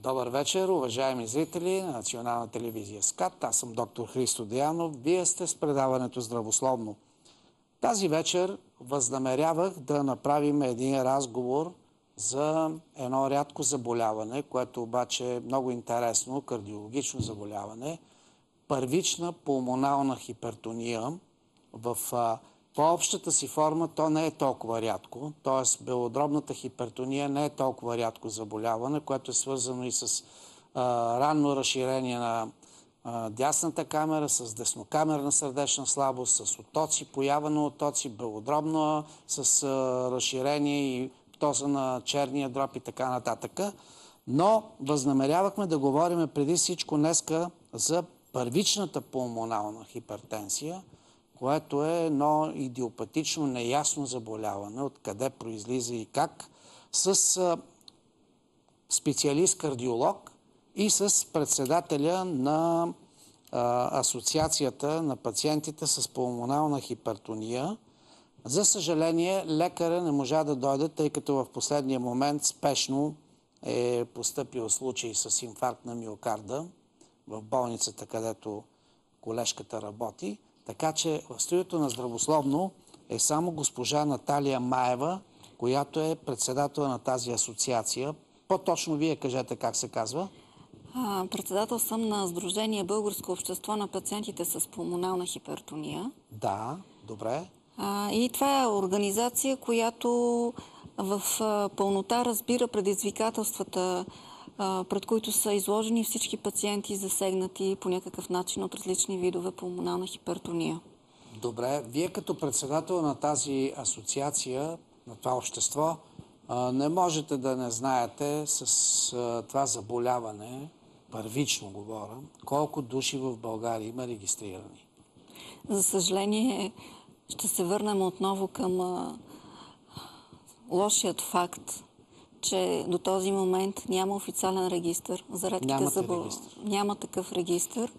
Добър вечер, уважаеми зрители на Национална телевизия СКАТ. Аз съм доктор Христо Деянов. Вие сте с предаването Здравословно. Тази вечер възнамерявах да направим един разговор за едно рядко заболяване, което обаче е много интересно, кардиологично заболяване. Първична пулмонална хипертония. В по-общата си форма то не е толкова рядко, т.е. белодробната хипертония не е толкова рядко заболяване, което е свързано и с ранно разширение на дясната камера, с деснокамерна сърдечна слабост, с отоци, поява на отоци, белодробна, с разширение и птоза на черния дроб и така нататък. Но възнамерявахме да говорим преди всичко днеска за първичната пулмонална хипертенсия, което е едно идиопатично, неясно заболяване, откъде произлиза и как, с специалист-кардиолог и с председателя на Асоциацията на пациентите с пулмонална хипертония. За съжаление, лекаря не можа да дойде, тъй като в последния момент спешно е постъпил случай с инфаркт на миокарда в болницата, където колежката работи. Така че в студиото на Здравословно е само госпожа Наталия Маева, която е председател на тази асоциация. По-точно вие кажете как се казва. Председател съм на Сдружение Българско общество на пациентите с пулмонална хипертония. Да, добре. И това е организация, която в пълнота разбира предизвикателствата, пред които са изложени всички пациенти, засегнати по някакъв начин от различни видове пулмонална хипертония. Добре. Вие като председател на тази асоциация, на това общество, не можете да не знаете с това заболяване, първично говоря, колко души в България има регистрирани. За съжаление, ще се върнем отново към лошият факт, че до този момент няма официален регистър за редките заболявания. Няма такъв регистър.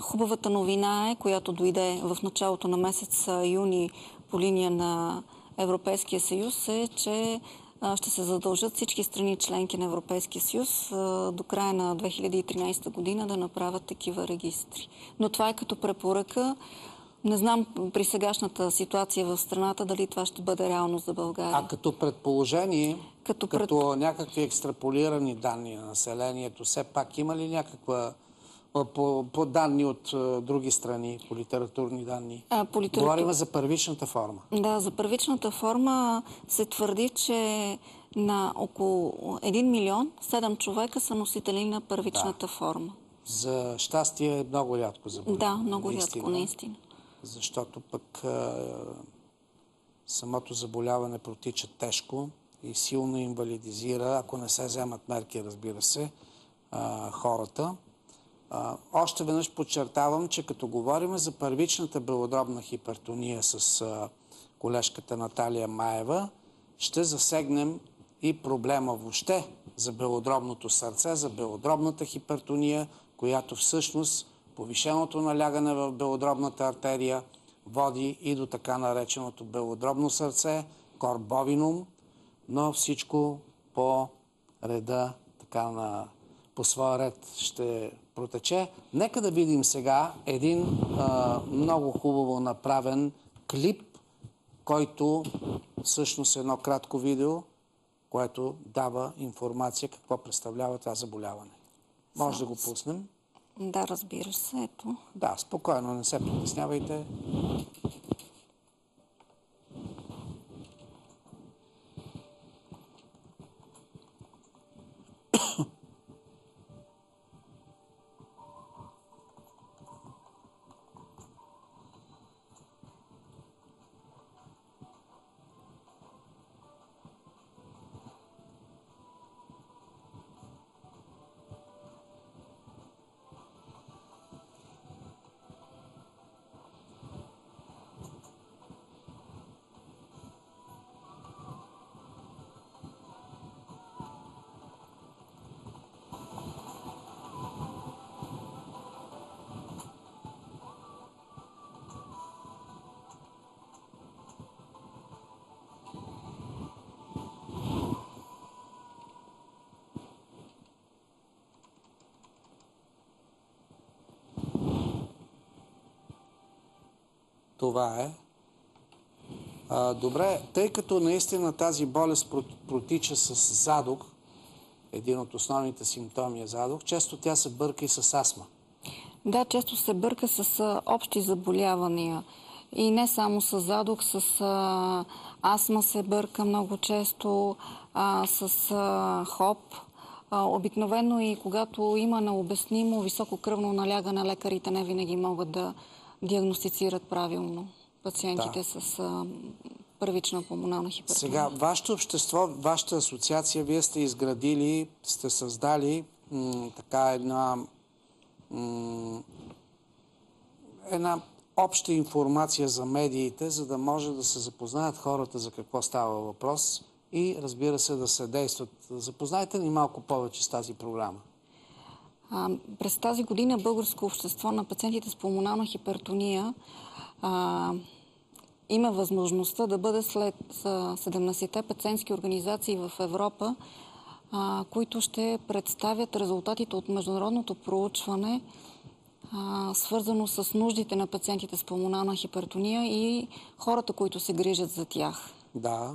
Хубавата новина е, която дойде в началото на месец юни по линия на Европейския съюз, е, че ще се задължат всички страни членки на Европейския съюз до края на 2013 година да направят такива регистри. Но това е като препоръка. Не знам при сегашната ситуация в страната дали това ще бъде реално за България. А като предположение, като някакви екстраполирани данни на населението, все пак има ли някаква по данни от други страни, по литературни данни? Говорим за първичната форма. Да, за първичната форма се твърди, че на около 1 милион 7 човека са носители на първичната форма. За щастие е много рядко заболяване. Да, много рядко, наистина. Защото пък самото заболяване протича тежко и силно инвалидизира, ако не се вземат мерки, разбира се, хората. Още веднъж подчертавам, че като говорим за първичната белодробна хипертония с колежката Наталия Маева, ще засегнем и проблема въобще за белодробното сърце, за белодробната хипертония, която всъщност повишеното налягане в белодробната артерия води и до така нареченото белодробно сърце, кор бовинум, но всичко по реда, по своя ред ще протече. Нека да видим сега един много хубаво направен клип, който всъщност е едно кратко видео, което дава информация какво представлява това заболяване. Може да го пуснем? Да, разбира се, ето. Да, спокойно, не се притеснявайте. Това е. Добре, тъй като наистина тази болест протича с задух, един от основните симптоми е задух, често тя се бърка и с астма. Да, често се бърка с общи заболявания. И не само с задух, с астма се бърка много често, с хоп. Обикновено и когато има необяснимо високо кръвно налягане, лекарите не винаги могат да диагностицират правилно пациентите с първична пулмонална хипертония. Сега, вашето общество, вашата асоциация, вие сте изградили, сте създали една обща информация за медиите, за да може да се запознаят хората за какво става въпрос и, разбира се, да се действат. Запознайте ни малко повече с тази програма. През тази година Българско общество на пациентите с пулмонална хипертония има възможността да бъде след 17-те пациентски организации в Европа, които ще представят резултатите от международното проучване, свързано с нуждите на пациентите с пулмонална хипертония и хората, които се грижат за тях. Да.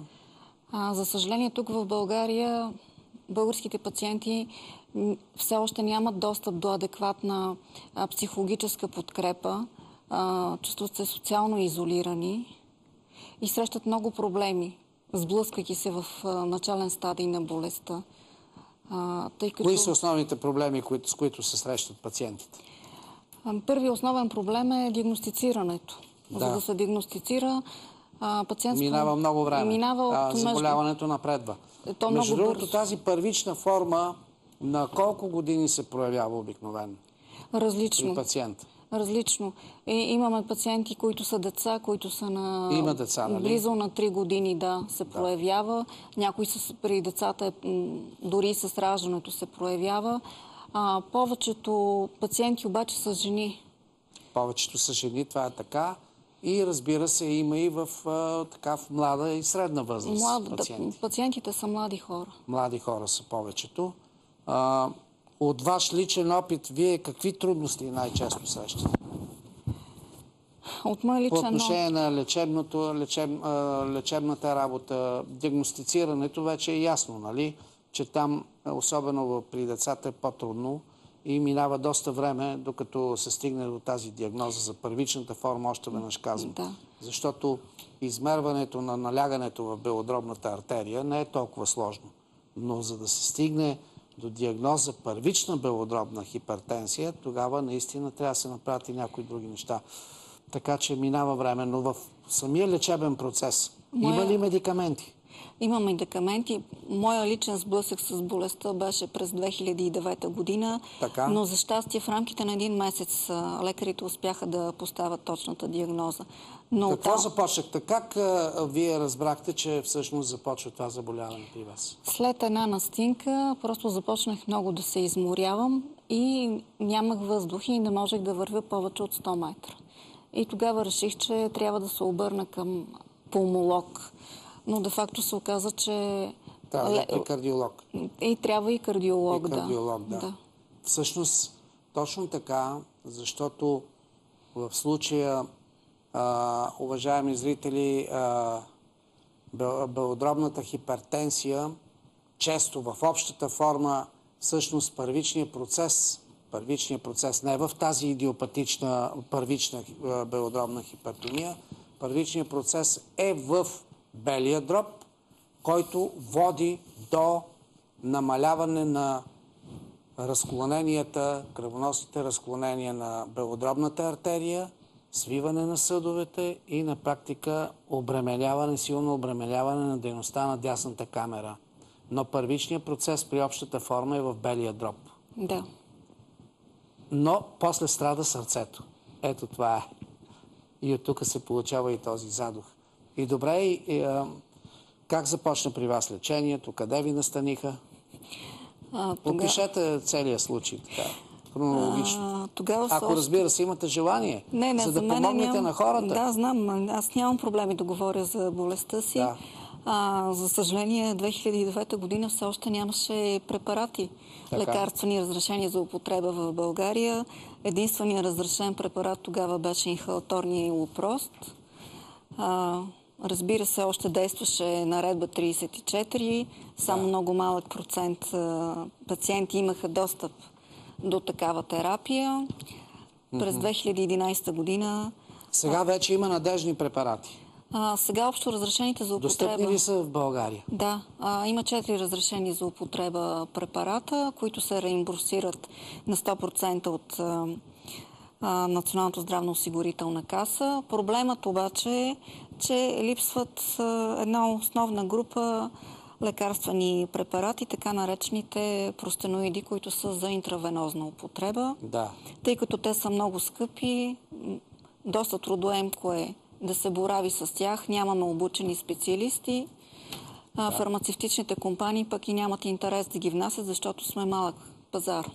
За съжаление, тук в България българските пациенти все още нямат достъп до адекватна психологическа подкрепа, чувстват се социално изолирани и срещат много проблеми, сблъсквайки се в начален стадий на болестта. Кои са основните проблеми, с които се срещат пациентите? Първият основен проблем е диагностицирането. Да. За да се диагностицира пациент... Минава много време. Заболяването напредва. Между другото, бързо. тази първична форма на колко години се проявява обикновено? Различно. При пациента? Различно. Имаме пациенти, които са деца, които са на... Има деца, нали? Близо на 3 години, се проявява. Някои при децата, дори с раждането се проявява. Повечето пациенти обаче са жени. Повечето са жени, това е така. И разбира се, има и в млада и средна възраст пациенти. Пациентите са млади хора. Млади хора са повечето. От ваш личен опит, вие какви трудности най-често срещате? От мой личен опит. По отношение на лечебната работа, диагностицирането вече е ясно, нали? Че там, особено при децата, е по-трудно и минава доста време, докато се стигне до тази диагноза за първичната форма, още веднъж казвам. Да. Защото измерването на налягането в белодробната артерия не е толкова сложно. Но за да се стигне до диагноза първична белодробна хипертенсия, тогава наистина трябва да се направят и някои други неща. Така че минава време, но в самия лечебен процес има ли медикаменти? Има медикаменти. Моя личен сблъсък с болестта беше през 2009 година, но за щастие в рамките на един месец лекарите успяха да поставят точната диагноза. Какво започнахте? Как вие разбрахте, че всъщност започва това заболяване при вас? След една настинка просто започнах много да се изморявам и нямах въздух и не можех да вървя повече от 100 метра. И тогава реших, че трябва да се обърна към пулмолог. Но де-факто се оказа, че... Да, и кардиолог. И трябва и кардиолог, и кардиолог, да. Всъщност, точно така, защото в случая, уважаеми зрители, белодробната хипертенсия, често в общата форма, всъщност първичният процес не е в тази идиопатична първична белодробна хипертония, първичният процес е в белия дроб, който води до намаляване на разклоненията, кръвоносните разклонения на белодробната артерия, свиване на съдовете и на практика силно обременяване на дейността на дясната камера. Но първичният процес при общата форма е в белия дроб. Да. Но после страда сърцето. Ето това е. И от тук се получава и този задух. И добре, как започна при вас лечението? Къде ви настаниха? Опишете целият случай, така, хронологично. Ако разбира се, имате желание, за да помогнете на хората. Да, знам. Аз нямам проблеми да говоря за болестта си. Да. За съжаление, 2009 година все още нямаше препарати. Лекарствени разрешения за употреба в България. Единственият разрешен препарат тогава беше инхалаторния илопрост. Разбира се, още действаше наредба 34. Само много малък процент пациенти имаха достъп до такава терапия. През 2011 година... Сега вече има надежни препарати. Сега общо разрешените за употреба... Достъпни ли са в България? Да. Има 4 разрешени за употреба препарата, които се реимбурсират на 100% от Националната здравноосигурителна каса. Проблемът обаче е, че липсват една основна група лекарствени препарати, така наречените простеноиди, които са за интравенозна употреба. Да. Тъй като те са много скъпи, доста трудоемко е да се борави с тях, нямаме обучени специалисти. Фармацевтичните компании пък и нямат интерес да ги внасят, защото сме малък пазар.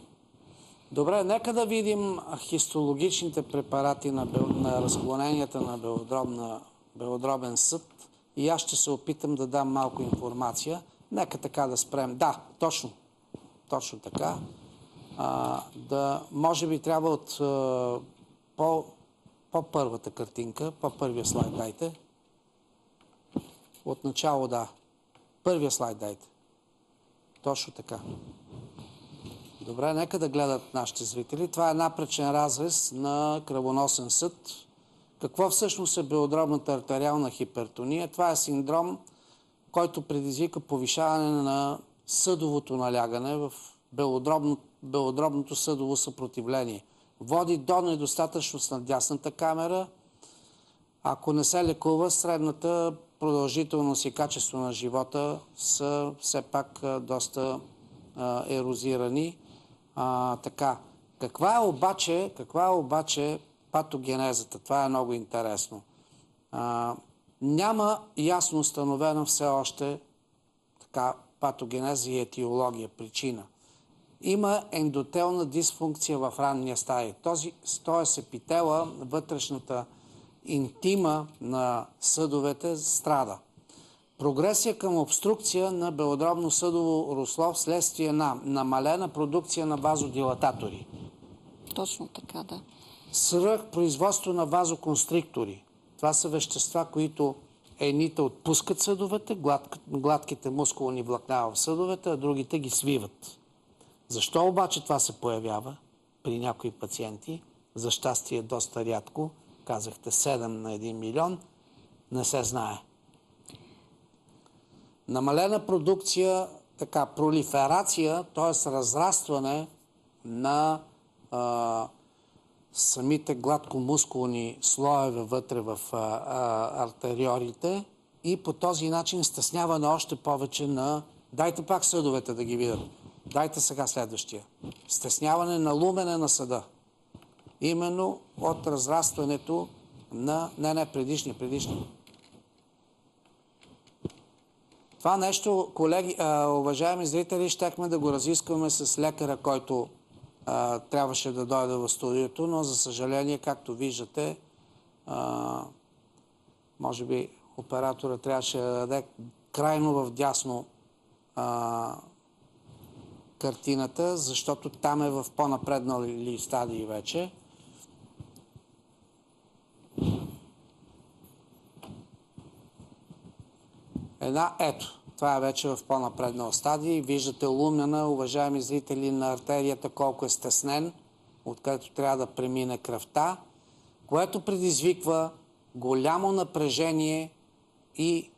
Добре, нека да видим хистологичните препарати на разклоненията на белодробен съд и аз ще се опитам да дам малко информация. Нека така да спрем. Да, точно така. Може би трябва от по-първата картинка, по-първия слайд дайте. От начало, да. Първия слайд дайте. Точно така. Добре, нека да гледат нашите зрители. Това е напречен разрез на кръвоносен съд. Какво всъщност е белодробната артериална хипертония? Това е синдром, който предизвика повишаване на съдовото налягане в белодробното съдово съпротивление. Води до недостатъчност на дясната камера. Ако не се лекува, средната продължителност и качество на живота са все пак доста ерозирани. Така. Каква е обаче патогенезата? Това е много интересно. Няма ясно установена все още патогенеза и етиология, причина. Има ендотелна дисфункция в ранния стадий. Тоест епителът, вътрешната интима на съдовете страда. Прогресия към обструкция на белодробно съдово русло вследствие на намалена продукция на вазодилататори. Точно така, да. Свръхпроизводство на вазоконстриктори. Това са вещества, които едните отпускат съдовете, гладките мускулни влакна в съдовете, а другите ги свиват. Защо обаче това се появява при някои пациенти? За щастие доста рядко. Казахте 7 на 1 милион. Не се знае. Намалена продукция, пролиферация, т.е. разрастване на самите гладкомускулни слоеве вътре в артериолите и по този начин стесняване още повече на... Дайте пак съдовете да ги видят. Дайте сега следващия. Стесняване на лумене на съда. Именно от разрастването на... предишния. Това нещо, колеги, уважаеми зрители, щехме да го разискваме с лекаря, който трябваше да дойде в студиото, но за съжаление, както виждате, може би оператора трябваше да даде крайно в дясно картината, защото там е в по-напреднали стадии вече. Ето, това е вече в по-напреднал стадий. Виждате лумена, уважаеми зрители, на артерията колко е стеснен, откъдето трябва да премине кръвта, което предизвиква голямо напрежение и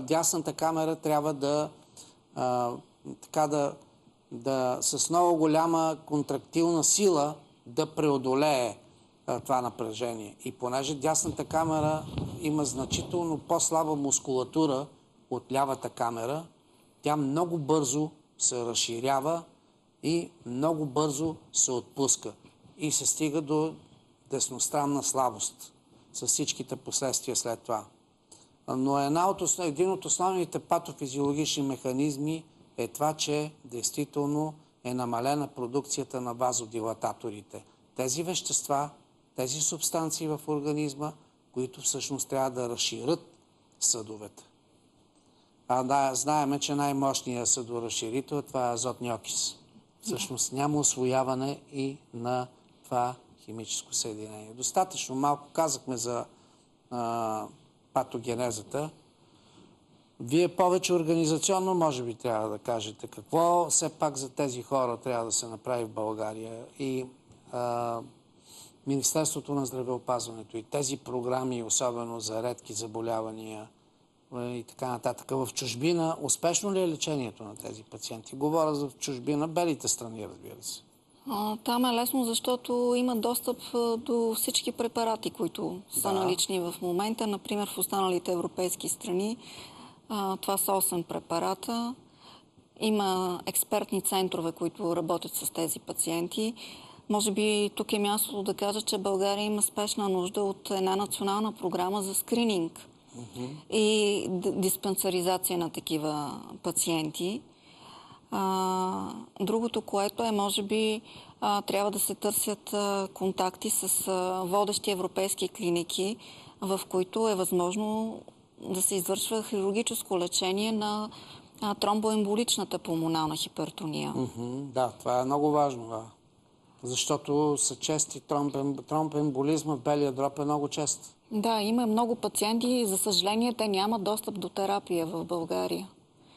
дясната камера трябва с много голяма контрактилна сила да преодолее това напрежение. И понеже дясната камера има значително по-слаба мускулатура от лявата камера, тя много бързо се разширява и много бързо се отпуска. И се стига до десностранна слабост с всичките последствия след това. Но един от основните патофизиологични механизми е това, че действително е намалена продукцията на вазодилататорите. Тези вещества, тези субстанции в организма, които всъщност трябва да разширят съдовете. Знаеме, че най-мощният съдоразширител това е азотния окис. Всъщност няма усвояване и на това химическо съединение. Достатъчно малко казахме за патогенезата. Вие повече организационно, може би, трябва да кажете какво все пак за тези хора трябва да се направи в България и Министерството на здравеопазването и тези програми, особено за редки заболявания и така нататък. В чужбина успешно ли е лечението на тези пациенти? Говоря за чужбина, белите страни, разбира се. Там е лесно, защото има достъп до всички препарати, които са налични в момента. Например, в останалите европейски страни това са 8 препарата. Има експертни центрове, които работят с тези пациенти. Може би тук е мястото да кажа, че България има спешна нужда от една национална програма за скрининг и диспансеризация на такива пациенти. Другото, което е, може би, трябва да се търсят контакти с водещи европейски клиники, в които е възможно да се извършва хирургическо лечение на тромбоемболичната пулмонална хипертония. Да, това е много важно. Да. Защото са чести тромбоемболизма в белия дроб е много чест. Да, има много пациенти. За съжаление, те нямат достъп до терапия в България.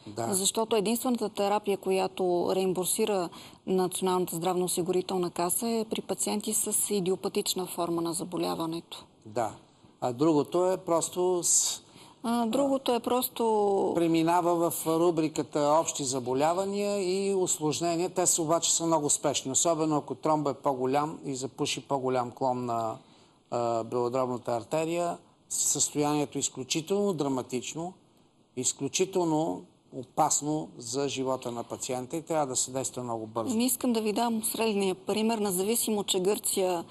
Да. Защото единствената терапия, която реимбурсира Националната здравноосигурителна каса е при пациенти с идиопатична форма на заболяването. Да. А другото е просто... Преминава в рубриката общи заболявания и усложнения. Те са обаче са много спешни. Особено ако тромба е по-голям и запуши по-голям клон на белодробната артерия. Състоянието е изключително драматично, изключително опасно за живота на пациента и трябва да се действа много бързо. Искам да ви дам средния пример. Независимо, че Гърция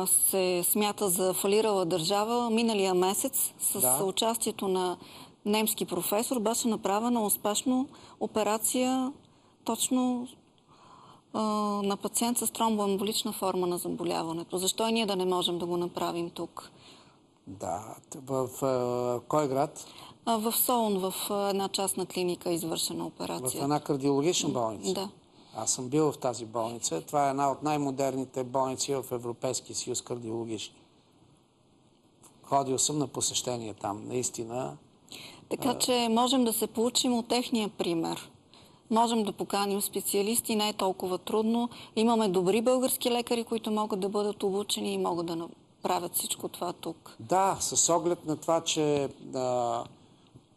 се смята за фалирала държава, миналия месец с участието на немски професор беше направена успешно операция точно на пациент с тромбоемболична форма на заболяването. Защо и ние да не можем да го направим тук? Да. В кой град? В Солун, в една частна клиника е извършена операция. В една кардиологична болница? Да. Аз съм бил в тази болница. Това е една от най-модерните болници в Европейския съюз кардиологични. Ходил съм на посещение там, наистина. Така че можем да се получим от техния пример. Можем да поканим специалисти, не е толкова трудно. Имаме добри български лекари, които могат да бъдат обучени и могат да направят всичко това тук. Да, с оглед на това, че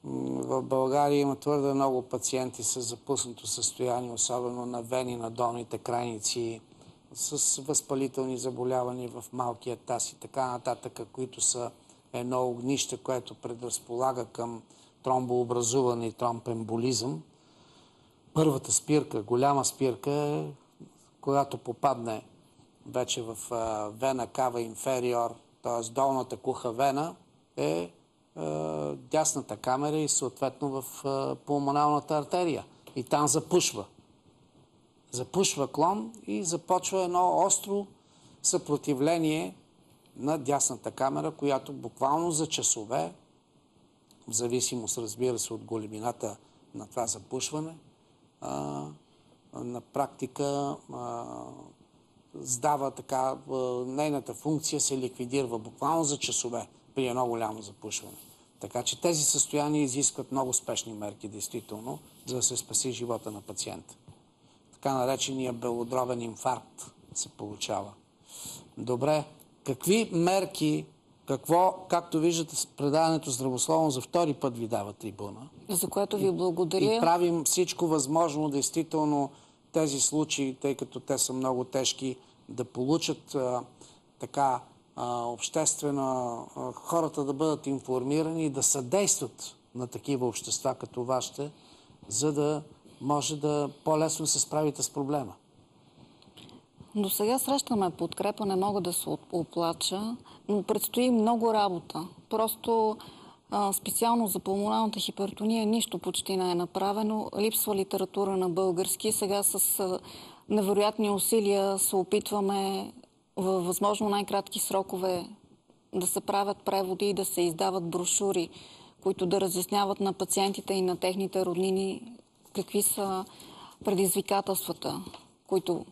в България има твърде много пациенти с запуснато състояние, особено на вени, на долните крайници, с възпалителни заболявания в малкия таз и така нататък, които са едно огнище, което предразполага към тромбообразуване и тромбемболизъм. Първата спирка, голяма спирка е, когато попадне вече в вена кава инфериор, т.е. долната куха вена, е дясната камера и съответно в пулмоналната артерия. И там запушва. Запушва клон и започва едно остро съпротивление на дясната камера, която буквално за часове, в зависимост, разбира се, от големината на това запушване, на практика сдава така, нейната функция се ликвидира буквално за часове при едно голямо запушване. Така че тези състояния изискват много спешни мерки, действително, за да се спаси живота на пациента. Така наречения белодробен инфаркт се получава. Добре, какви мерки, както виждате, предаването здравословно за втори път ви дава трибуна. За което ви благодаря. И правим всичко възможно, действително, тези случаи, тъй като те са много тежки, да получат обществена, хората да бъдат информирани и да съдействат на такива общества като вашите, за да може да по-лесно се справите с проблема. До сега срещаме подкрепа, не мога да се оплача, но предстои много работа. Просто специално за пулмоналната хипертония нищо почти не е направено. Липсва литература на български. Сега с невероятни усилия се опитваме във възможно най-кратки срокове да се правят преводи и да се издават брошури, които да разясняват на пациентите и на техните роднини какви са предизвикателствата, които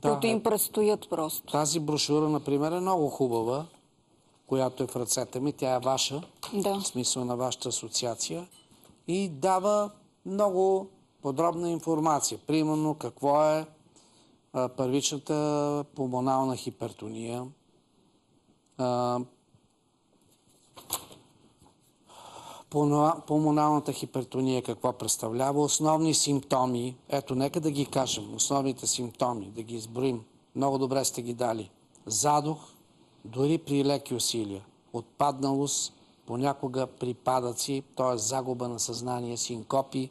които им предстоят просто. Тази брошура, например, е много хубава, която е в ръцете ми. Тя е ваша, в смисъл на вашата асоциация. И дава много подробна информация. Примерно какво е първичната пулмонална хипертония, пулмоналната хипертония какво представлява, основни симптоми. Ето, нека да ги кажем. Основните симптоми, да ги изброим. Много добре сте ги дали. Задух, дори при леки усилия. Отпадналост, понякога припадъци, т.е. загуба на съзнание, синкопи,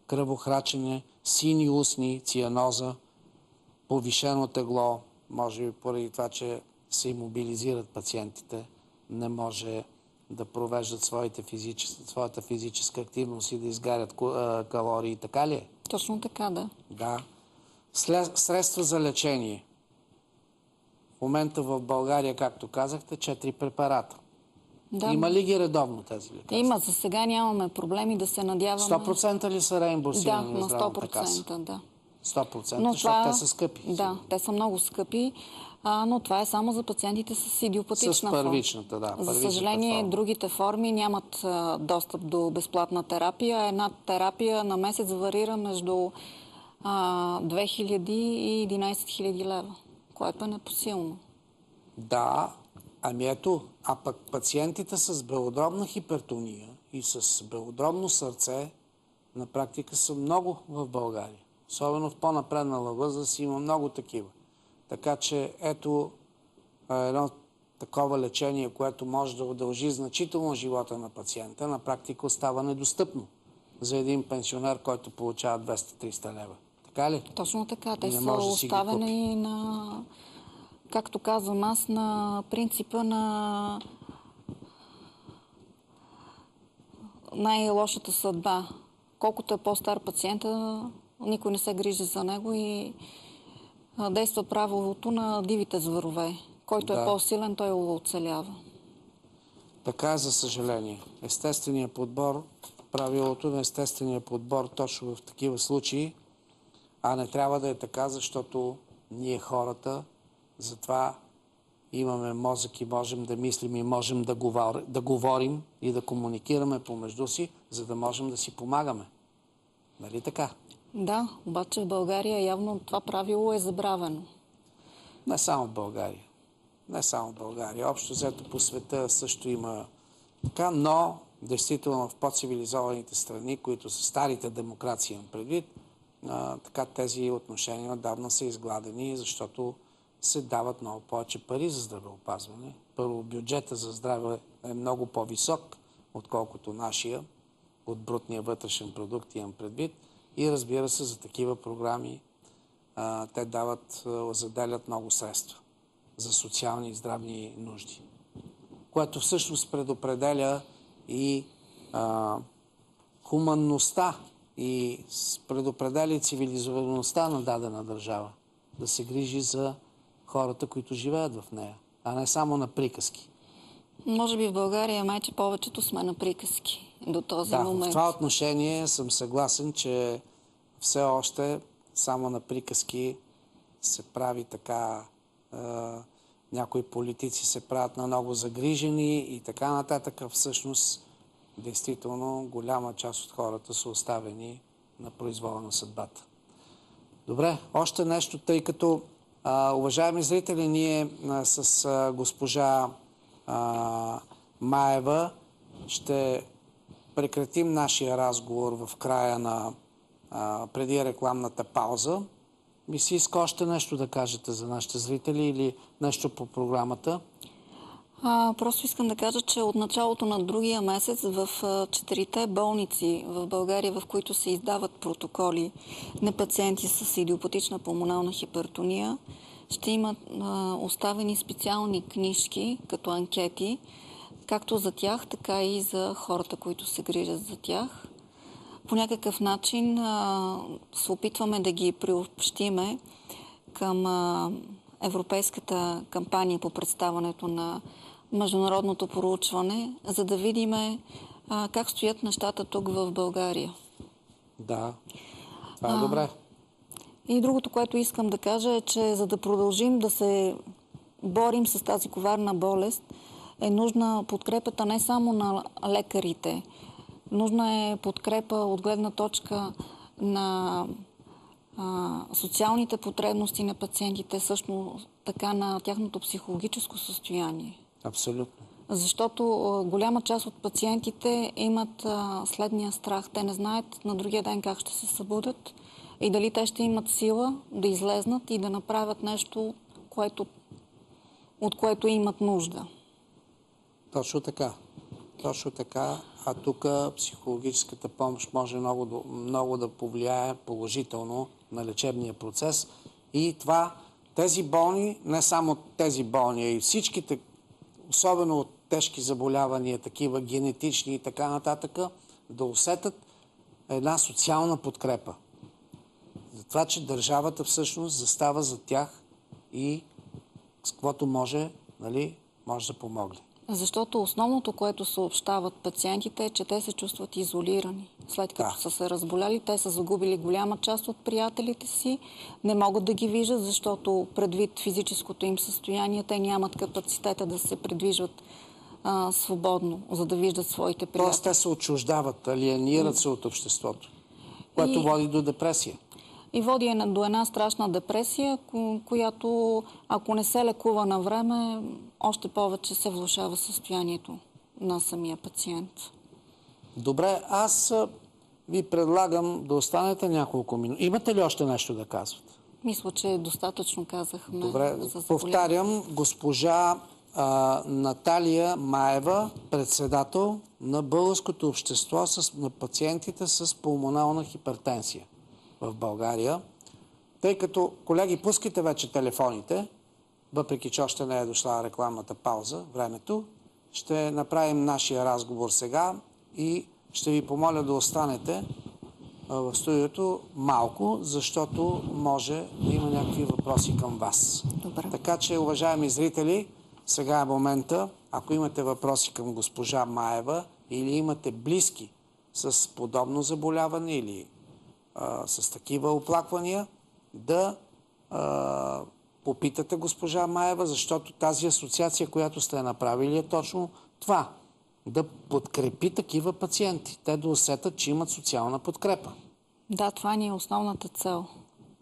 кръвохрачене, сини устни, цианоза, повишено тегло, може би поради това, че се имобилизират пациентите, не може да провеждат своята физическа активност и да изгарят калории. Така ли е? Точно така, да. Да. Средства за лечение. В момента в България, както казахте, 4 препарата. Да. Има ли ги редовно тези лекарства? Има. За сега нямаме проблеми, да се надяваме. 100% ли са реимбурсирани на здравната каса? 100%, да. 100%, защото те са скъпи. Да, те са много скъпи, но това е само за пациентите с идиопатична форма. С първичната, да. За съжаление, другите форми нямат достъп до безплатна терапия. Една терапия на месец варира между 2000 и 11 000 лева, което е непосилно. Да, ами ето, а пък пациентите с белодробна хипертония и с белодробно сърце на практика са много в България. Особено в по-напреднала възраст има много такива. Така че ето едно такова лечение, което може да удължи значително живота на пациента, на практика остава недостъпно за един пенсионер, който получава 200-300 лева. Така ли? Точно така. Те са оставени на, както казвам аз, на принципа на най-лошата съдба. Колкото е по-стар пациента, никой не се грижи за него и действа правилото на дивите зверове. Който е по-силен, той оцелява. Така е, за съжаление. Естественият подбор, правилото на естествения подбор точно в такива случаи, а не трябва да е така, защото ние хората затова имаме мозък и можем да мислим и можем да говорим и да комуникираме помежду си, за да можем да си помагаме. Нали така? Да, обаче в България явно това правило е забравено. Не само в България. Не само в България. Общо взето по света също има така, но действително в по-цивилизованите страни, които са старите демокрации имам предвид, така тези отношения отдавна са изгладени, защото се дават много повече пари за здравеопазване. Първо, бюджета за здраве е много по-висок, отколкото нашия, от брутния вътрешен продукт имам предвид. И разбира се, за такива програми те заделят много средства за социални и здравни нужди, което всъщност предопределя и хуманността и предопределя и цивилизоваността на дадена държава. Да се грижи за хората, които живеят в нея, а не само на приказки. Може би в България майче повечето сме на приказки до този момент. В това отношение съм съгласен, че все още само на приказки се прави така, някои политици се правят на много загрижени и така нататък. Всъщност, действително, голяма част от хората са оставени на произвола на съдбата. Добре, още нещо, тъй като, уважаеми зрители, ние с госпожа Маева ще прекратим нашия разговор в края на преди рекламната пауза. Ми си иска още нещо да кажете за нашите зрители или нещо по програмата? Просто искам да кажа, че от началото на другия месец в 4-те болници в България, в които се издават протоколи на пациенти с идиопатична пулмонална хипертония, ще имат оставени специални книжки като анкети, както за тях, така и за хората, които се грижат за тях. По някакъв начин се опитваме да ги приобщиме към европейската кампания по представянето на международното проучване, за да видим как стоят нещата тук в България. Да, това е добре. И другото, което искам да кажа е, че за да продължим да се борим с тази коварна болест, е нужна подкрепата не само на лекарите. Нужна е подкрепа от гледна точка на социалните потребности на пациентите, също така на тяхното психологическо състояние. Абсолютно. Защото голяма част от пациентите имат следния страх. Те не знаят на другия ден как ще се събудят и дали те ще имат сила да излезнат и да направят нещо, от което имат нужда. Точно така. Точно така. А тук психологическата помощ може много да повлияе положително на лечебния процес. И това, тези болни, не само тези болни, а и всичките, особено от тежки заболявания, такива генетични и така нататък, да усетят една социална подкрепа. За това, че държавата всъщност застава за тях и с каквото може, може да помогне. Защото основното, което съобщават пациентите, е, че те се чувстват изолирани. След като са се разболяли, те са загубили голяма част от приятелите си, не могат да ги виждат, защото предвид физическото им състояние, те нямат капацитета да се придвижват свободно, за да виждат своите приятели. Тоест те се отчуждават, алиенират се от обществото, което води до депресия. И води до една страшна депресия, която, ако не се лекува на време, още повече се влошава състоянието на самия пациент. Добре, аз ви предлагам да останете няколко минути. Имате ли още нещо да казвате? Мисля, че достатъчно казахме. Добре, повтарям, госпожа Наталия Маева, председател на Българското общество на пациентите с пулмонална хипертенсия в България. Тъй като, колеги, пускайте вече телефоните, въпреки че още не е дошла рекламната пауза, времето, ще направим нашия разговор сега и ще ви помоля да останете в студиото малко, защото може да има някакви въпроси към вас. Добре. Така че, уважаеми зрители, сега е момента, ако имате въпроси към госпожа Маева или имате близки с подобно заболяване или с такива оплаквания, да попитате госпожа Маева, защото тази асоциация, която сте направили, е точно това. Да подкрепи такива пациенти. Те да усетят, че имат социална подкрепа. Да, това ни е основната цел.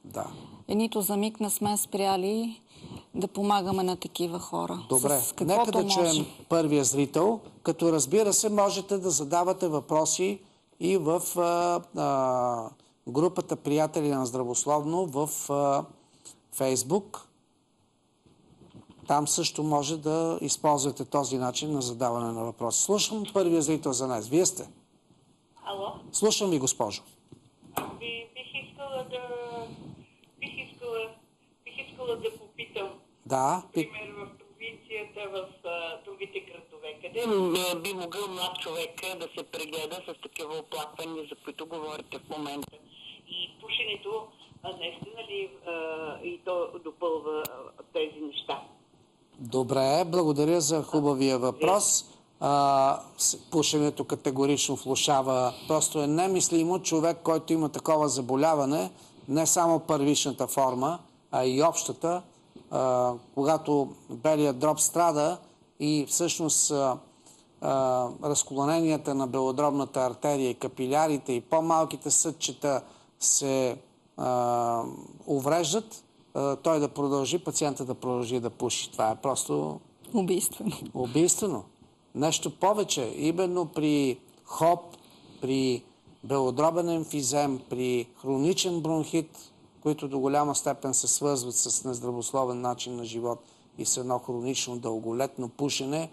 Да. Нито за миг не сме спряли да помагаме на такива хора. Добре, нека да чуем първия зрител, като разбира се, можете да задавате въпроси и в групата Приятели на здравословно в Фейсбук. Там също може да използвате този начин на задаване на въпроси. Слушам първия зрител за нас. Вие сте? Ало? Слушам ви, госпожо. Бих искала да попитам. Да. Пример в провинцията, в другите градове. Къде би могъл млад човек да се прегледа с такива оплаквания, за които говорите в момента? И пушенето наистина ли и то допълва тези неща? Добре, благодаря за хубавия въпрос. Пушенето категорично влошава. Просто е немислимо човек, който има такова заболяване, не само първичната форма, а и общата, когато белият дроб страда и всъщност разклоненията на белодробната артерия, капилярите и по-малките съдчета се увреждат, той да продължи, пациента да продължи да пуши. Това е просто убийствено. Убийствено. Нещо повече. Именно при ХОП, при белодробен емфизем, при хроничен бронхит, които до голяма степен се свързват с нездравословен начин на живот и с едно хронично дълголетно пушене,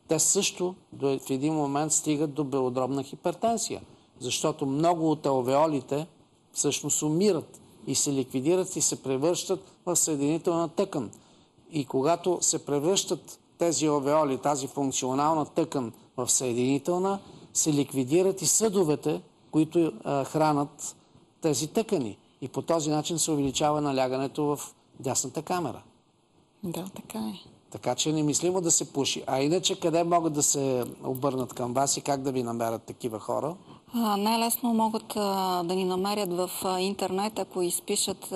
те също в един момент стигат до белодробна хипертенсия. Защото много от алвеолите всъщност умират и се ликвидират и се превръщат в съединителна тъкан. И когато се превръщат тези алвеоли, тази функционална тъкан в съединителна, се ликвидират и съдовете, които хранят тези тъкани. И по този начин се увеличава налягането в дясната камера. Да, така е. Така че е немислимо да се пуши. А иначе къде могат да се обърнат към вас и как да ви намерят такива хора? Най-лесно могат да ни намерят в интернет, ако изпишат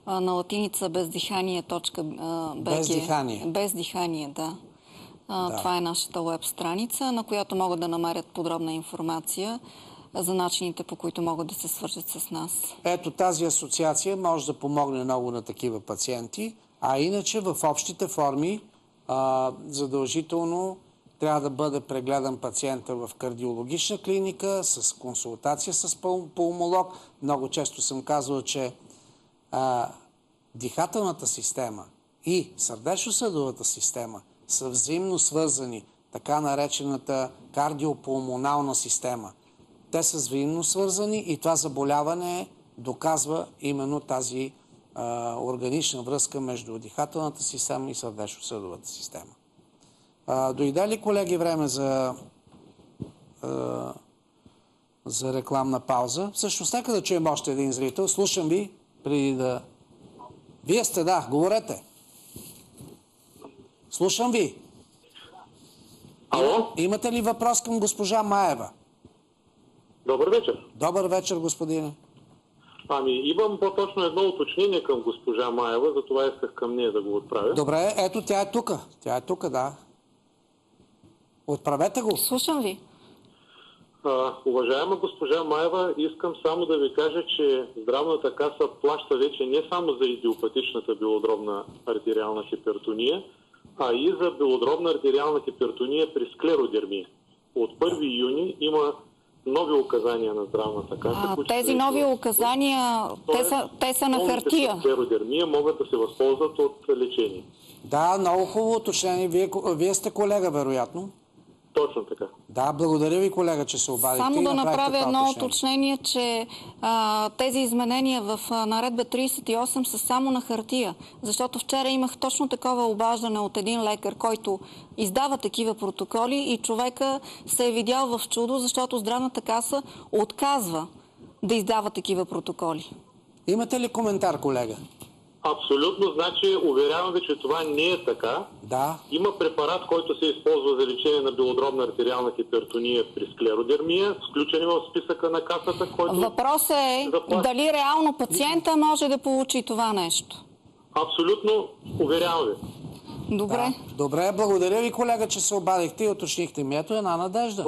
на латиница бездихание.bg. Без дихание. Без дихание, да. Това е нашата уеб страница, на която могат да намерят подробна информация за начините, по които могат да се свържат с нас. Ето, тази асоциация може да помогне много на такива пациенти, а иначе в общите форми задължително трябва да бъде прегледан пациента в кардиологична клиника с консултация с пулмолог. Много често съм казвал, че дихателната система и сърдечно-съдовата система са взаимно свързани, така наречената кардиопулмонална система. Те са взаимно свързани и това заболяване доказва именно тази органична връзка между дихателната система и сърдечно-съдовата система. Дойде ли, колеги, време за рекламна пауза? Всъщност, нека да чуем още един зрител. Слушам ви, преди да... Вие сте, да, говорете. Слушам ви. Ало? Имате ли въпрос към госпожа Маева? Добър вечер. Добър вечер, господине. Имам по-точно едно уточнение към госпожа Маева, затова исках към нея да го отправя. Добре, ето тя е тук. Тя е тук, да. Отправете го. Слушам ви. Уважаема госпожа Маева, искам само да ви кажа, че Здравната каса плаща вече не само за идиопатичната белодробна артериална хипертония, а и за белодробна артериална хипертония при склеродермия. От 1 юни има нови указания на Здравната каса. Тези нови указания, те са на хартия. Склеродермия могат да се възползват от лечение. Да, много хубаво уточнение. Вие сте колега, вероятно. Точно така. Да, благодаря ви, колега, че се обадихте. Само да направя едно уточнение, че тези изменения в наредба 38 са само на хартия. Защото вчера имах точно такова обаждане от един лекар, който издава такива протоколи и човека се е видял в чудо, защото Здравната каса отказва да издава такива протоколи. Имате ли коментар, колега? Абсолютно, значи, уверявам ви, че това не е така. Да. Има препарат, който се използва за лечение на белодробна артериална хипертония при склеродермия, включени в списъка на касата, който... Въпросът е дали реално пациента може да получи това нещо. Абсолютно, уверявам ви. Добре. Да. Добре, благодаря ви, колега, че се обадихте и уточнихте ми. Ето една надежда.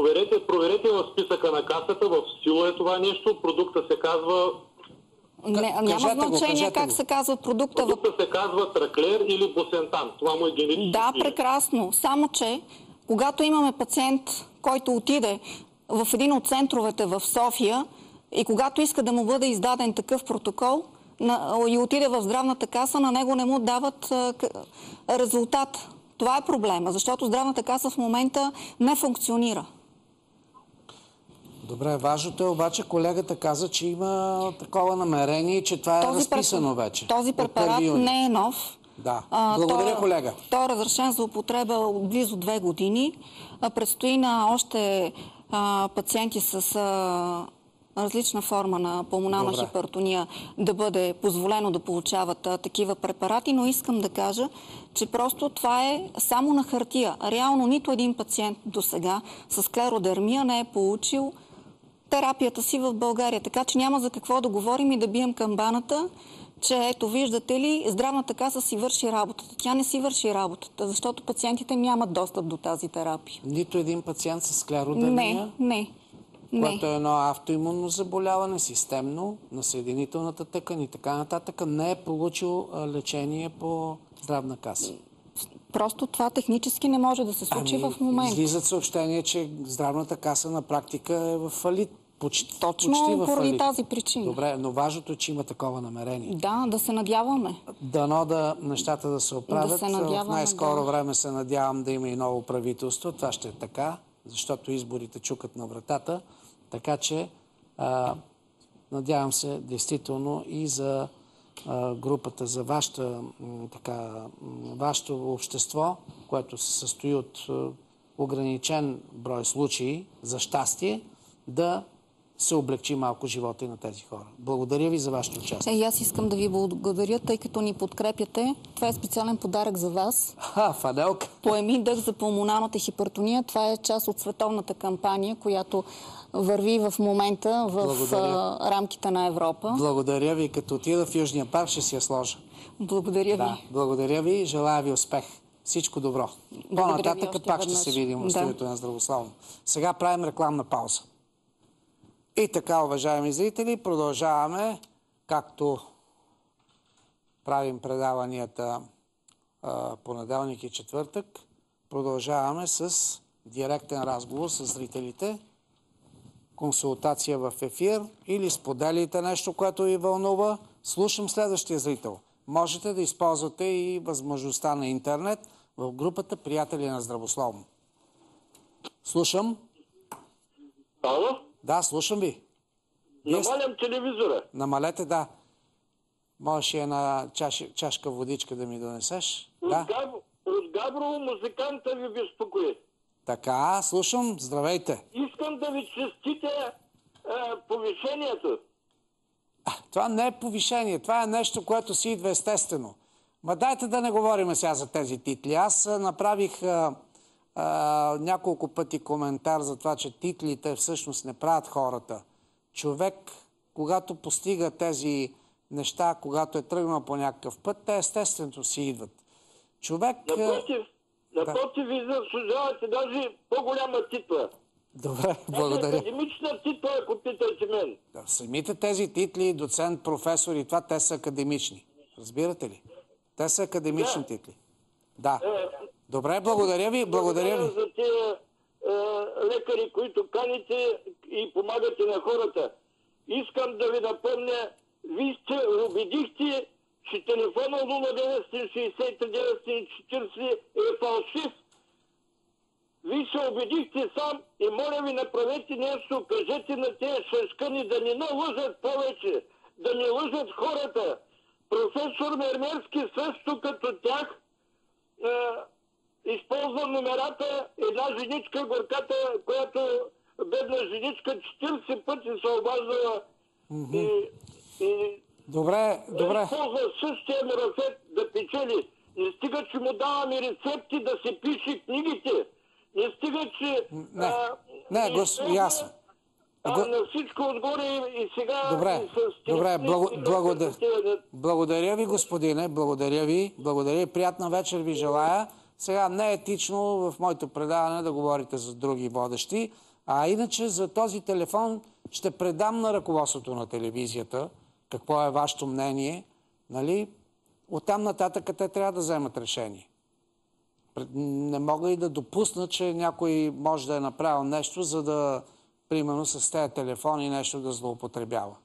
Проверете в списъка на касата, в сила е това нещо, продукта се казва... Няма значение как се казва продукта. Продукта се казва Траклер или Босентан. Това му е генерично. Да, прекрасно. Само, че когато имаме пациент, който отиде в един от центровете в София и когато иска да му бъде издаден такъв протокол и отиде в Здравната каса, на него не му дават резултат. Това е проблема, защото Здравната каса в момента не функционира. Добре, важното е обаче, колегата каза, че има такова намерение и че това е разписано вече. Този препарат не е нов. Да. Благодаря, колега. Той е разрешен за употреба близо 2 години. Предстои на още пациенти с различна форма на пулмонална хипертония да бъде позволено да получават такива препарати, но искам да кажа, че просто това е само на хартия. Реално нито един пациент до сега с склеродермия не е получил терапията си в България. Така че няма за какво да говорим и да бием камбаната, че ето виждате ли, Здравната каса си върши работата. Тя не си върши работата, защото пациентите нямат достъп до тази терапия. Нито един пациент с склеродермия? Не. Което е едно автоимунно заболяване, системно, на съединителната тъкан и така нататък, не е получил лечение по Здравна каса. Просто това технически не може да се случи в момента. Излизат съобщения, че Здравната каса на практика е в фалит. Точно поради тази причина. Добре, но важното е, че има такова намерение. Да, да се надяваме. Дано нещата да се оправят. В най-скоро време се надявам да има и ново правителство. Това ще е така, защото изборите чукат на вратата. Така че надявам се действително и за групата, за вашето общество, което се състои от ограничен брой случаи, за щастие, да се облегчи малко живота и на тези хора. Благодаря ви за вашето участие. И аз искам да ви благодаря, тъй като ни подкрепяте. Това е специален подарък за вас. Фаделка. Поеми дъх за пулмоналната хипертония. Това е част от световната кампания, която върви в момента в рамките на Европа. Благодаря ви. Като отида в Южния парк, ще си я сложа. Благодаря ви. Да, благодаря ви. Желая ви успех. Всичко добро. По-нататък пак ще се видим в студиото на Здравословно. Сега правим рекламна пауза. И така, уважаеми зрители, продължаваме, както правим предаванията понеделник и четвъртък. Продължаваме с директен разговор с зрителите, консултация в ефир или споделите нещо, което ви вълнува. Слушам следващия зрител. Можете да използвате и възможността на интернет в групата Приятели на Здравословно. Слушам. Ало? Да, слушам ви. Намалям телевизора. Намалете, да. Можеш и една чашка водичка да ми донесеш? Да. От Габрово музиканта ви безпокои. Така, слушам. Здравейте. Искам да ви честитя повишението. Това не е повишение. Това е нещо, което си идва естествено. Ма дайте да не говорим сега за тези титли. Аз направих няколко пъти коментар за това, че титлите всъщност не правят хората. Човек, когато постига тези неща, когато е тръгнал по някакъв път, те естествено си идват. Човек... Напротив, ви заслужавате даже по-голяма титла. Добре, благодаря. Академична титла, ако питате мен. Да, самите тези титли, доцент, професор и това, те са академични. Разбирате ли? Те са академични титли. Да. Добре, благодаря ви. Благодаря ви. За тези лекари, които каните и помагате на хората. Искам да ви напомня, вие сте убедихте, че телефона 096940 е фалшив. Вие се убедихте сам и моля ви, направете нещо, кажете на тези шашкани да не налъжат повече, да не лъжат хората. Професор Мермерски също като тях използва номерата, една женичка горката, която бедна женичка 40 пъти се обаждала Добре. използва същия марафет да печели. Не стига, че му даваме рецепти да се пише книгите. Не стига, че... ясно. На всичко отгоре и сега... Благодаря ви, господине. Благодаря ви. Приятна вечер ви желая. Сега не е етично в моето предаване да говорите за други водещи, а иначе за този телефон ще предам на ръководството на телевизията какво е вашето мнение. Нали? Оттам нататък те трябва да вземат решение. Не мога и да допусна, че някой може да е направил нещо, за да, примерно, с тези телефони нещо да злоупотребява.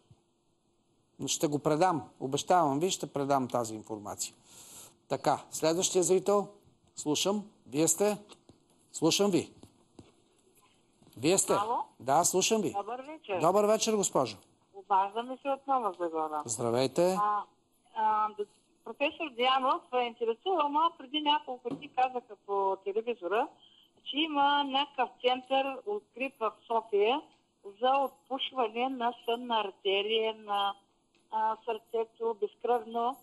Но ще го предам. Обещавам ви, ще предам тази информация. Така, следващия зрител. Слушам. Вие сте? Слушам ви. Вие сте? Ало? Да, слушам ви. Добър вечер. Добър вечер, госпожо. Обаждаме се отново за года. Здравейте. Професор Дианов, интересувам, преди няколко дни казаха по телевизора, че има някакъв център, открит в София, за отпушване на сънна артерия, на сърцето, безкръвно,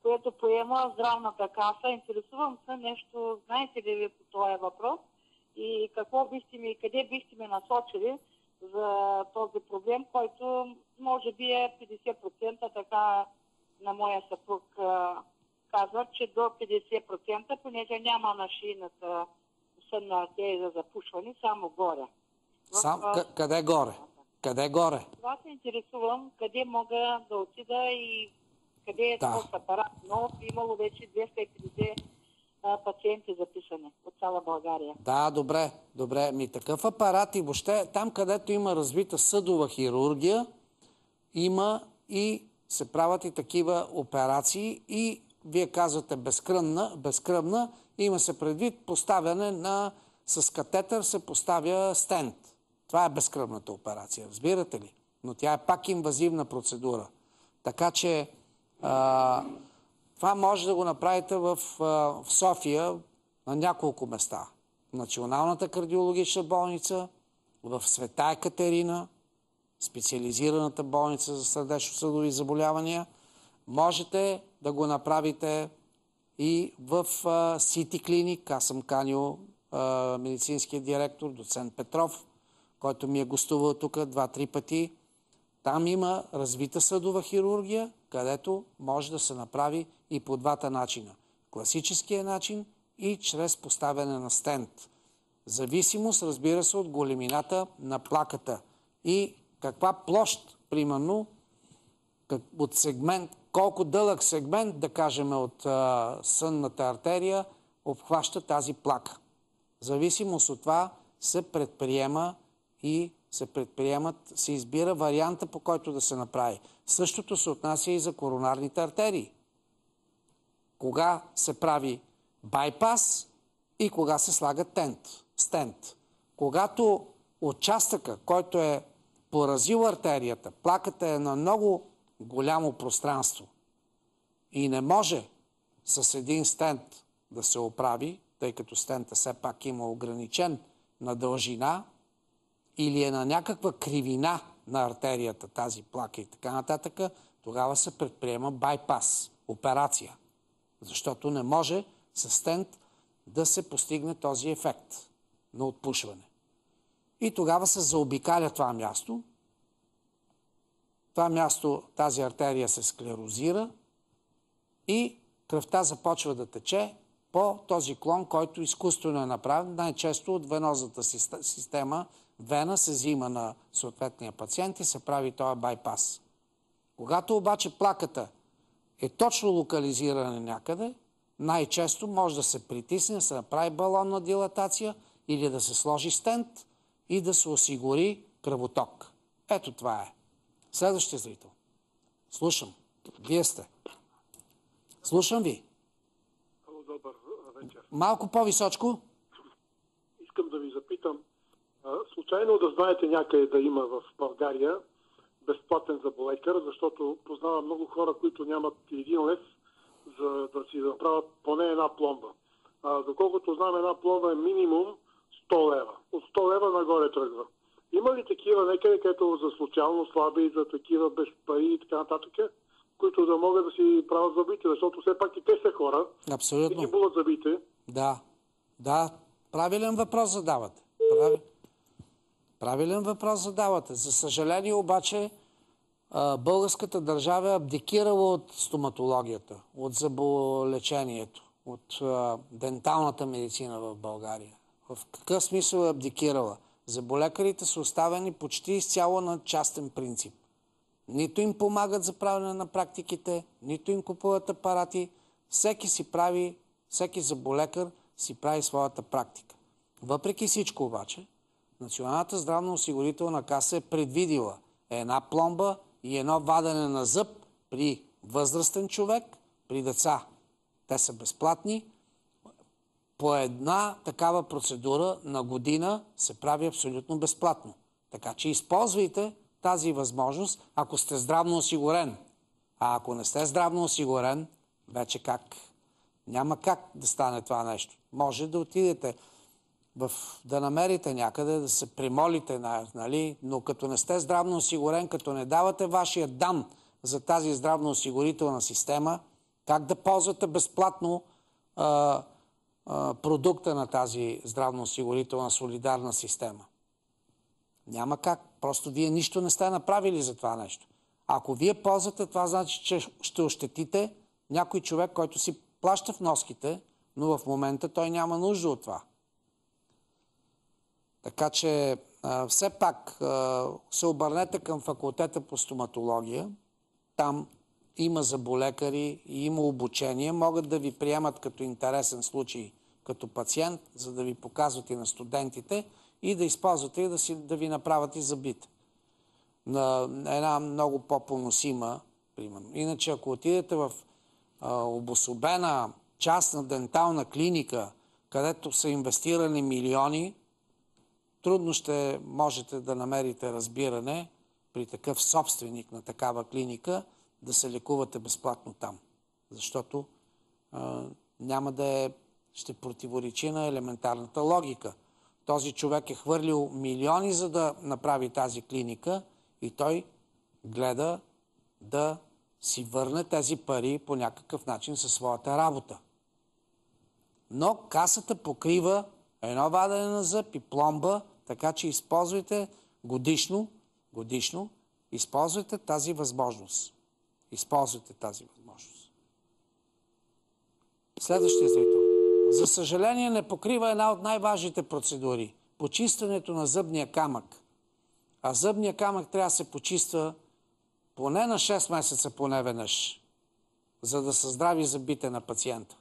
което поема здравната каса. Интересувам се нещо, знаете ли ви по този въпрос и какво бихте ми, къде бихте ме насочили за този проблем, който може би е 50%, така на моя съпруг казва, че до 50%, понеже няма на шийната сънна артерия за запушване, само горе. Къде горе? Къде горе? Това се интересувам, къде мога да отида и къде е този апарат. Но имало вече 250 пациенти записани от цяла България. Да, добре. Такъв апарат и въобще там, където има развита съдова хирургия, има и се правят и такива операции и вие казвате безкръвна, има се предвид поставяне с катетър се поставя стент. Това е безкръвната операция, разбирате ли? Но тя е пак инвазивна процедура. Така че това може да го направите в София на няколко места. Националната кардиологична болница, в Света Екатерина, специализираната болница за сърдечно-съдови заболявания. Можете да го направите и в Сити Клиник. Аз съм канил медицинския директор, доцент Петров. който ми е гостувал тук 2-3 пъти. Там има развита съдова хирургия, където може да се направи и по двата начина. Класическия начин и чрез поставяне на стент. Зависимост, разбира се, от големината на плаката и каква площ, примерно, от сегмент, колко дълъг сегмент, да кажем, от сънната артерия обхваща тази плака. В зависимост от това се предприема и се избира варианта, по който да се направи. Същото се отнася и за коронарните артерии. Кога се прави байпас и кога се слага стент. Когато участъка, който е поразил артерията, плаката е на много голямо пространство и не може с един стент да се оправи, тъй като стента все пак има ограничен на дължина или е на някаква кривина на артерията, тази плака и така нататък, тогава се предприема байпас, операция. Защото не може с стент да се постигне този ефект на отпушване. И тогава се заобикаля това място. Това място, тази артерия се склерозира и кръвта започва да тече по този клон, който изкуствено е направен. Най-често от венозната система вена се взима на съответния пациент и се прави този байпас. Когато обаче плаката е точно локализирана някъде, най-често може да се притисне, да се направи балонна дилатация или да се сложи стент и да се осигури кръвоток. Ето това е. Следващия зрител. Слушам. Вие сте. Слушам ви. Добър вечер. Малко по-височко. Искам да ви запитам, случайно да знаете някъде да има в България безплатен зъболекар, защото познавам много хора, които нямат 1 лев, за да си направят поне една пломба. Доколкото знам, една пломба е минимум 100 лева. От 100 лева нагоре тръгва. Има ли такива някъде, където за случайно слаби и за такива без пари и така нататък, които да могат да си правят зъбите, защото все пак и те са хора. Абсолютно. И ги булят зъбите. Да. Правилен въпрос задавате. Правилен въпрос задавате. За съжаление обаче, българската държава е абдикирала от стоматологията, от зъболечението, от денталната медицина в България. В какъв смисъл е абдикирала? Зъболекарите са оставени почти изцяло на частен принцип. Нито им помагат за правене на практиките, нито им купуват апарати. Всеки зъболекар си прави своята практика. Въпреки всичко обаче, Националната здравноосигурителна каса е предвидила една пломба и едно вадене на зъб при възрастен човек, при деца. Те са безплатни. По една такава процедура на година се прави абсолютно безплатно. Така че използвайте тази възможност, ако сте здравно осигурен. А ако не сте здравно осигурен, вече как? Няма как да стане това нещо. Може да отидете да намерите някъде, да се примолите, нали? Но като не сте здравно осигурен, като не давате вашия дан за тази здравноосигурителна система, как да ползвате безплатно продукта на тази здравноосигурителна солидарна система? Няма как. Просто вие нищо не сте направили за това нещо. Ако вие ползвате, това значи, че ще ощетите някой човек, който си плаща вноските, но в момента той няма нужда от това. Така че все пак се обърнете към факултета по стоматология. Там има зъболекари и има обучение. Могат да ви приемат като интересен случай, като пациент, за да ви показват и на студентите и да използвате и да ви направят и зъбите. На една много по-поносима, примерно. Иначе, ако отидете в обособена частна дентална клиника, където са инвестирани милиони, трудно ще можете да намерите разбиране при такъв собственик на такава клиника да се лекувате безплатно там. Защото няма ще противоречи на елементарната логика. Този човек е хвърлил милиони, за да направи тази клиника и той гледа да си върне тези пари по някакъв начин със своята работа. Но касата покрива едно вадене на зъб и пломба Така че използвайте годишно, използвайте тази възможност. Използвайте тази възможност. Следващия зрител. За съжаление не покрива една от най-важните процедури – почистването на зъбния камък. А зъбния камък трябва да се почиства поне на 6 месеца, поне веднъж, за да са здрави зъбите на пациента.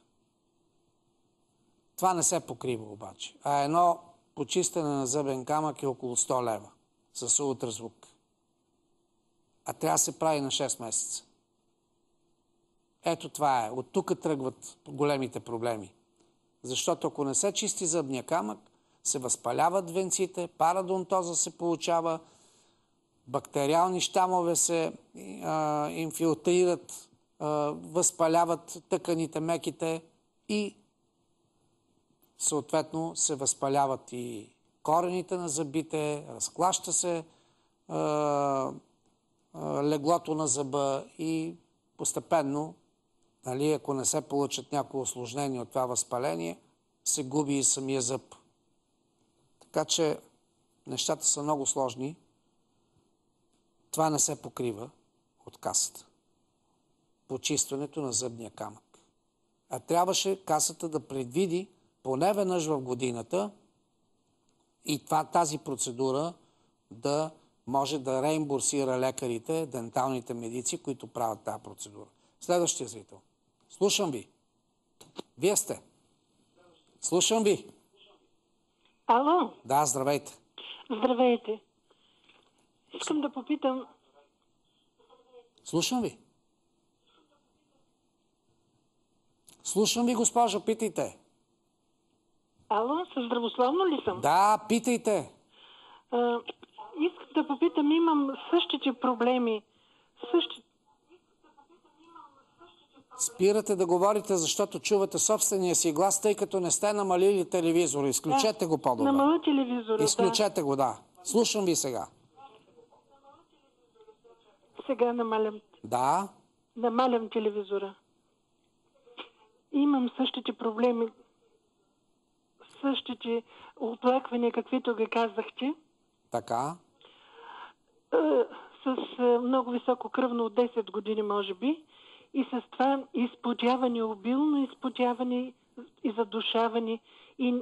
Това не се покрива обаче. А едно почистване на зъбен камък е около 100 лева с ултразвук. А трябва да се прави на 6 месеца. Ето това е. От тук тръгват големите проблеми. Защото ако не се чисти зъбния камък, се възпаляват венците, парадонтоза се получава, бактериални щамове се инфилтрират, възпаляват тъканите, меките и съответно се възпаляват и корените на зъбите, разклаща се леглото на зъба и постепенно, нали, ако не се получат някои осложнения от това възпаление, се губи и самия зъб. Така че нещата са много сложни. Това не се покрива от касата. Почистването на зъбния камък. А трябваше касата да предвиди поне веднъж в годината и тази процедура да може да реимбурсира лекарите, денталните медици, които правят тази процедура. Следващия зрител. Слушам ви. Вие сте. Слушам ви. Ало? Да, здравейте. Здравейте. Искам да попитам... Слушам ви. Слушам ви, госпожо, питайте. Ало, със здравословно ли съм? Да, питайте. Искам да попитам, имам същите проблеми. Спирате да говорите, защото чувате собствения си глас, тъй като не сте намалили телевизора. Изключете го по-добре. Намаля телевизора, Изключете го, да. Слушам ви сега. Сега намалям. Да. Намалям телевизора. Имам същите проблеми. Същите оплаквания, каквито ги казахте. Така. С много високо кръвно от 10 години, може би. И с това изпотяване, обилно изпотяване и задушаване. И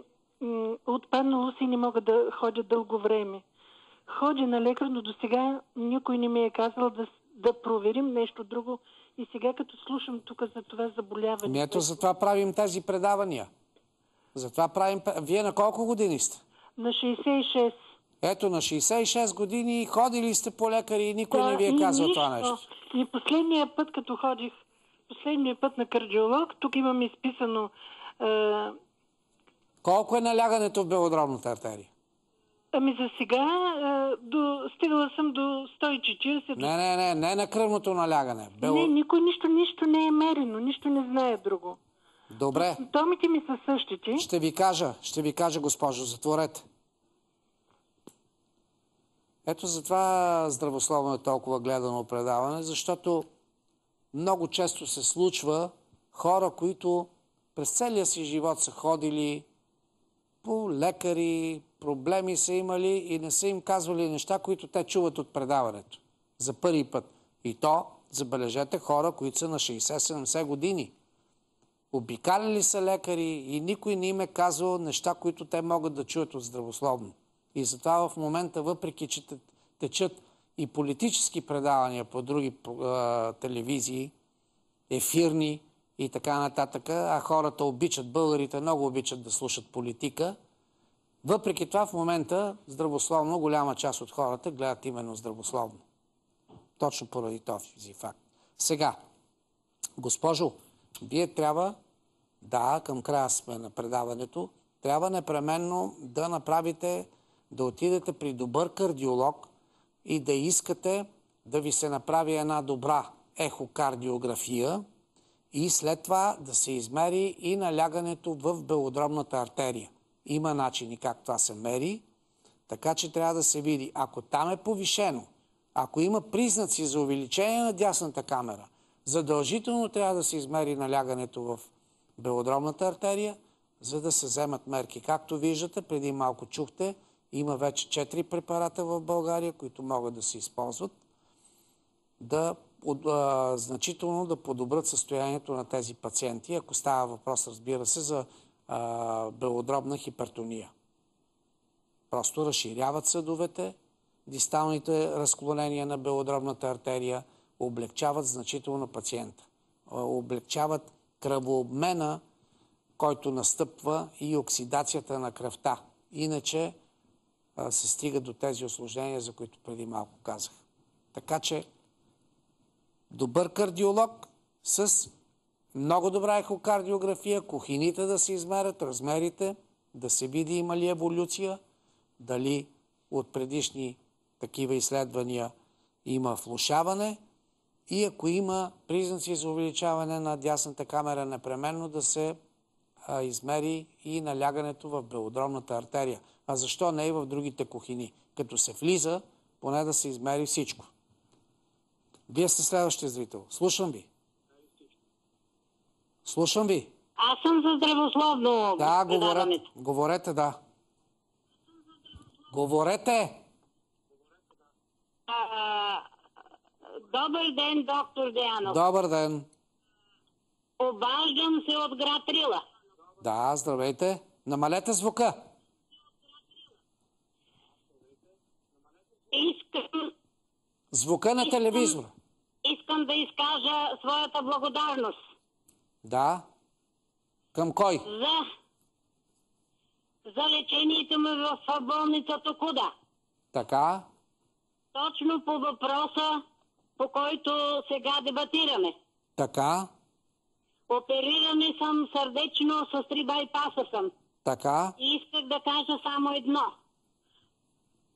отпаднало си не мога да ходя дълго време. Ходя на лекар, но до сега никой не ми е казал да проверим нещо друго. И сега като слушам тук за това заболяване... Ето за това правим тези предавания. Затова правим... Вие на колко години сте? На 66. Ето, на 66 години ходили сте по лекари и никой не ви е казал това нещо. И последния път, като ходих, на кардиолог, тук имам изписано... Колко е налягането в белодробната артерия? Ами за сега стигала съм до 140. Не на кръвното налягане. Не, никой нищо не е мерено, нищо не знае друго. Добре. Симптомите ми са същите. Ще ви кажа, госпожо, затворете. Ето затова здравословно е толкова гледано предаване, защото много често се случва хора, които през целия си живот са ходили по лекари, проблеми са имали и не са им казвали неща, които те чуват от предаването. За първи път. И то, забележете, хора, които са на 60-70 години. Обикаляли са лекари и никой не им е казвал неща, които те могат да чуят от здравословно. И затова в момента, въпреки че течат и политически предавания по други телевизии, ефирни и така нататък, а хората обичат, българите много обичат да слушат политика, въпреки това в момента здравословно голяма част от хората гледат именно здравословно. Точно поради този факт. Сега, госпожо, вие трябва, към края сме на предаването, трябва непременно да отидете при добър кардиолог и да искате да ви се направи една добра ехокардиография и след това да се измери и налягането в белодробната артерия. Има начини как това се мери, така че трябва да се види. Ако там е повишено, ако има признаци за увеличение на дясната камера, задължително трябва да се измери налягането в белодробната артерия, за да се вземат мерки. Както виждате, преди малко чухте, Има вече 4 препарата в България, които могат да се използват значително да подобрят състоянието на тези пациенти, ако става въпрос, разбира се, за белодробна хипертония. Просто разширяват съдовете, дисталните разклонения на белодробната артерия, облегчават значително пациента. Облегчават кръвообмена, който настъпва, и оксидацията на кръвта. Иначе се стига до тези усложнения, за които преди малко казах. Така че добър кардиолог с много добра ехокардиография, кухините да се измерят, размерите, да се види има ли еволюция, дали от предишни такива изследвания има влошаване и ако има признаци за увеличаване на дясната камера, непременно да се измери и налягането в белодробната артерия. А защо не и в другите кухини? Като се влиза, поне да се измери всичко. Вие сте следващия зрител. Слушам ви. Слушам ви. Аз съм за здравословно. Да, говорете, да. Говорете! Добър ден, доктор Деянов. Добър ден. Обаждам се от град Рила. Да, здравейте. Намалете звука. Звука на телевизора. Искам да изкажа своята благодарност. Да. Към кой? За лечението ми в болницата Куда. Така. Точно по въпроса, по който сега дебатираме. Така. Опериране съм сърдечно, с 3 байпаса съм. Така. И исках да кажа само едно.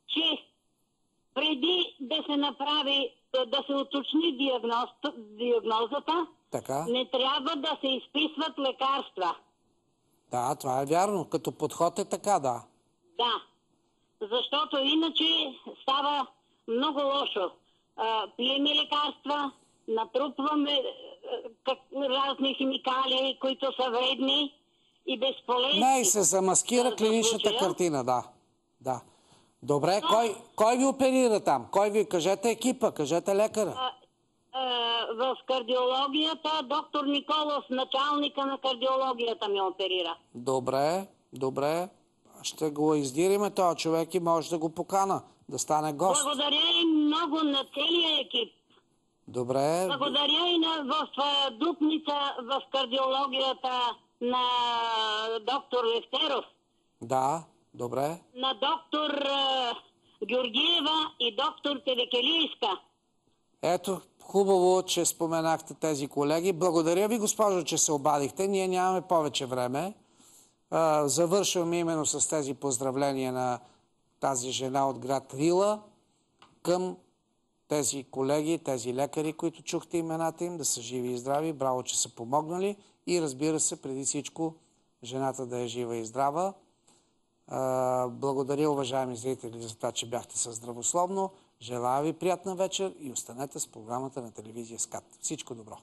Че преди да се направи, да се уточни диагнозата, така, не трябва да се изписват лекарства. Да, това е вярно. Като подход е така, да. Да. Защото иначе става много лошо. Пиеме лекарства, натрупваме разни химикали, които са вредни и безполезни. Не, и се замаскира клиничната картина, да. Да. Добре, кой ви оперира там? Кой ви? Кажете екипа, кажете лекара. В кардиологията доктор Николов, началника на кардиологията, ми оперира. Добре, добре. Ще го издириме този човек и може да го покана, да стане гост. Благодаря и много на целия екип. Добре. Благодаря и в Дупница, в кардиологията на доктор Левтеров. Да, добре. На доктор Георгиева и доктор Тевекелийска. Ето, хубаво, че споменахте тези колеги. Благодаря ви, госпожо, че се обадихте. Ние нямаме повече време. Завършваме именно с тези поздравления на тази жена от град Рила към тези колеги, тези лекари, които чухте имената им, да са живи и здрави. Браво, че са помогнали. И разбира се, преди всичко, жената да е жива и здрава. Благодаря, уважаеми зрители, за това, че бяхте със Здравословно. Желая ви приятна вечер и останете с програмата на телевизия СКАТ. Всичко добро!